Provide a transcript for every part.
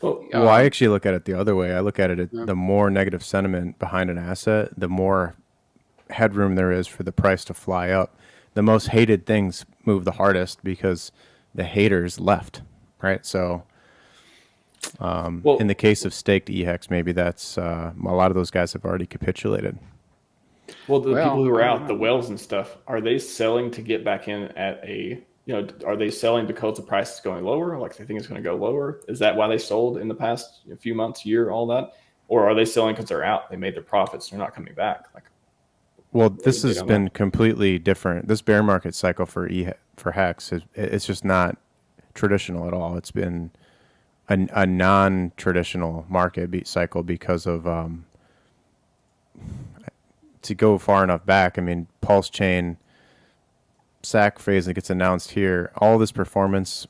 Well, I actually look at it the other way. I look at it, Yeah. the more negative sentiment behind an asset, the more headroom there is for the price to fly up. The most hated things move the hardest because the haters left, right? So in the Well, case of staked EHEX, maybe that's a lot of those guys have already capitulated. well, the people Well, who are I don't out, the know. whales and stuff, are they selling to get back in at are they selling because the price is going lower? Like they think it's going to go lower? Is that why they sold in the past few months, year, all that? Or are they selling because they're out? They made their profits. They're not coming back. Like, Well, what this do you has think on been completely different. This bear market cycle for Hex it's just not traditional at all. It's been a non-traditional market cycle because of to go far enough back. I mean, PulseChain SAC phase that gets announced here, all this performance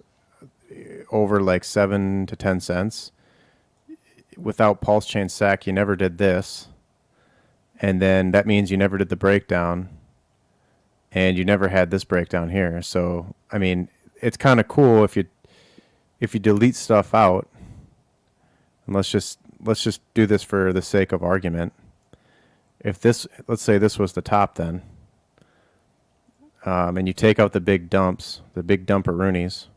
over like 7 to 10 cents. Without PulseChain SAC, you never did this, and then that means you never did the breakdown, and you never had this breakdown here. So, I mean, it's kind of cool if you delete stuff out, and let's just do this for the sake of argument. If this, let's say this was the top, then, and you take out the big dumps, the big dumperoonies,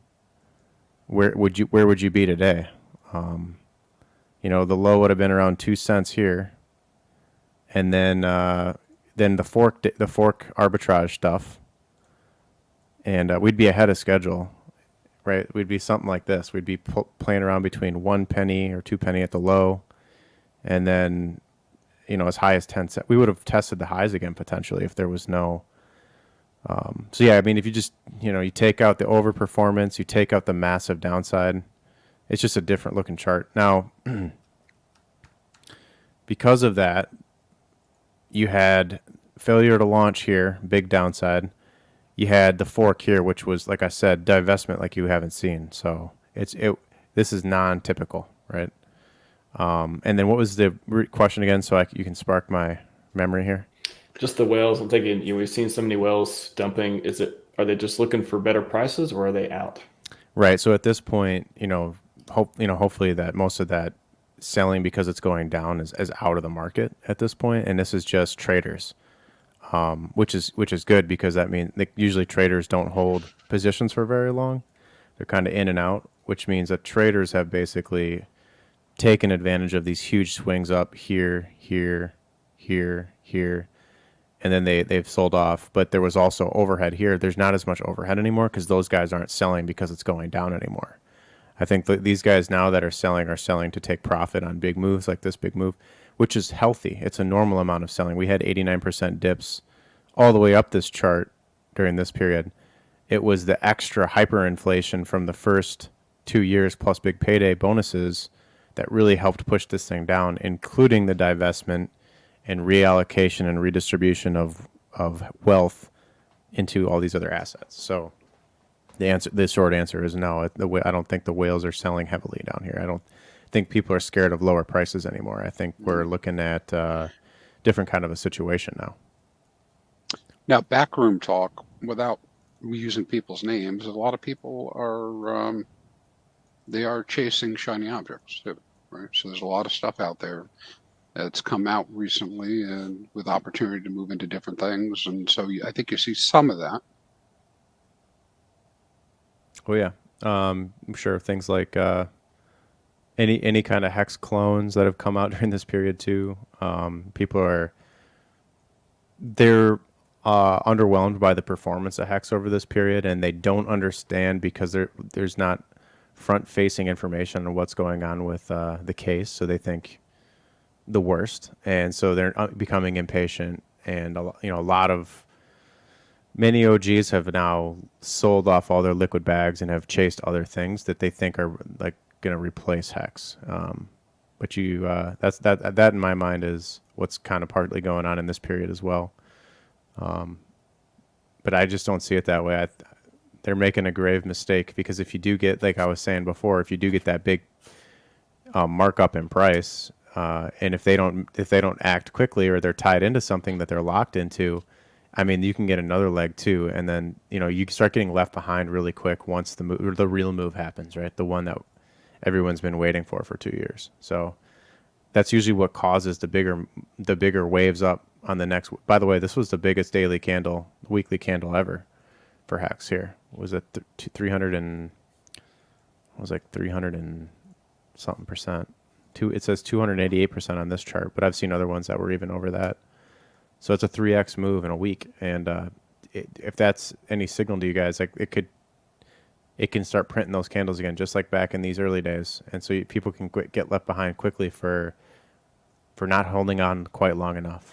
where would you be today? The low would have been around 2 cents here, and then the fork arbitrage stuff, and we'd be ahead of schedule, right? We'd be something like this. We'd be playing around between 1 penny or 2 penny at the low, and then as high as 10 cents. We would have tested the highs again potentially if there was no. So yeah, I mean, if you just you take out the overperformance, you take out the massive downside, it's just a different looking chart now. Because of that, you had failure to launch here, big downside. You had the fork here, which was, like I said, divestment like you haven't seen. So this is non-typical, right? And then what was the question again? So you can spark my memory here. just the whales? I'm thinking, we've seen so many whales dumping. Are they just looking for better prices, or are they out? Right. So at this point, hopefully that most of that selling because it's going down is out of the market at this point, and this is just traders, which is good because that means usually traders don't hold positions for very long. They're kind of in and out, which means that traders have basically taken advantage of these huge swings up here, here, here, here, and then they've sold off. But there was also overhead here. There's not as much overhead anymore because those guys aren't selling because it's going down anymore. I think these guys now that are selling to take profit on big moves like this big move, which is healthy. It's a normal amount of selling. We had 89% dips all the way up this chart during this period. It was the extra hyperinflation from the first 2 years plus big payday bonuses that really helped push this thing down, including the divestment and reallocation and redistribution of wealth into all these other assets. So the short answer is no. I don't think the whales are selling heavily down here. I don't think people are scared of lower prices anymore. I think we're looking at different kind of a situation now. Now, backroom talk, without using people's names, a lot of people are they are chasing shiny objects too, right? So there's a lot of stuff out there that's come out recently and with opportunity to move into different things, and so I think you see some of that. Oh yeah, I'm sure things like any kind of hex clones that have come out during this period too. People they're underwhelmed by the performance of hex over this period, and they don't understand because there's not front-facing information on what's going on with the case, so they think the worst, and so they're becoming impatient. And many OGs have now sold off all their liquid bags and have chased other things that they think are like going to replace hex. But that in my mind is what's kind of partly going on in this period as well. But I just don't see it that way. They're making a grave mistake because if you do get, like I was saying before, if you do get that big markup in price, and if they don't act quickly or they're tied into something that they're locked into, I mean, you can get another leg too, and then you start getting left behind really quick once the real move happens, right? The one that everyone's been waiting for 2 years. So that's usually what causes the bigger waves up on the next. By the way, this was the biggest weekly candle ever for HEX here. Was it 300 and it was like 300 and something percent. It says 288% on this chart, but I've seen other ones that were even over that. So it's a 3x move in a week, and if that's any signal to you guys, like it can start printing those candles again, just like back in these early days, and so people can get left behind quickly for not holding on quite long enough.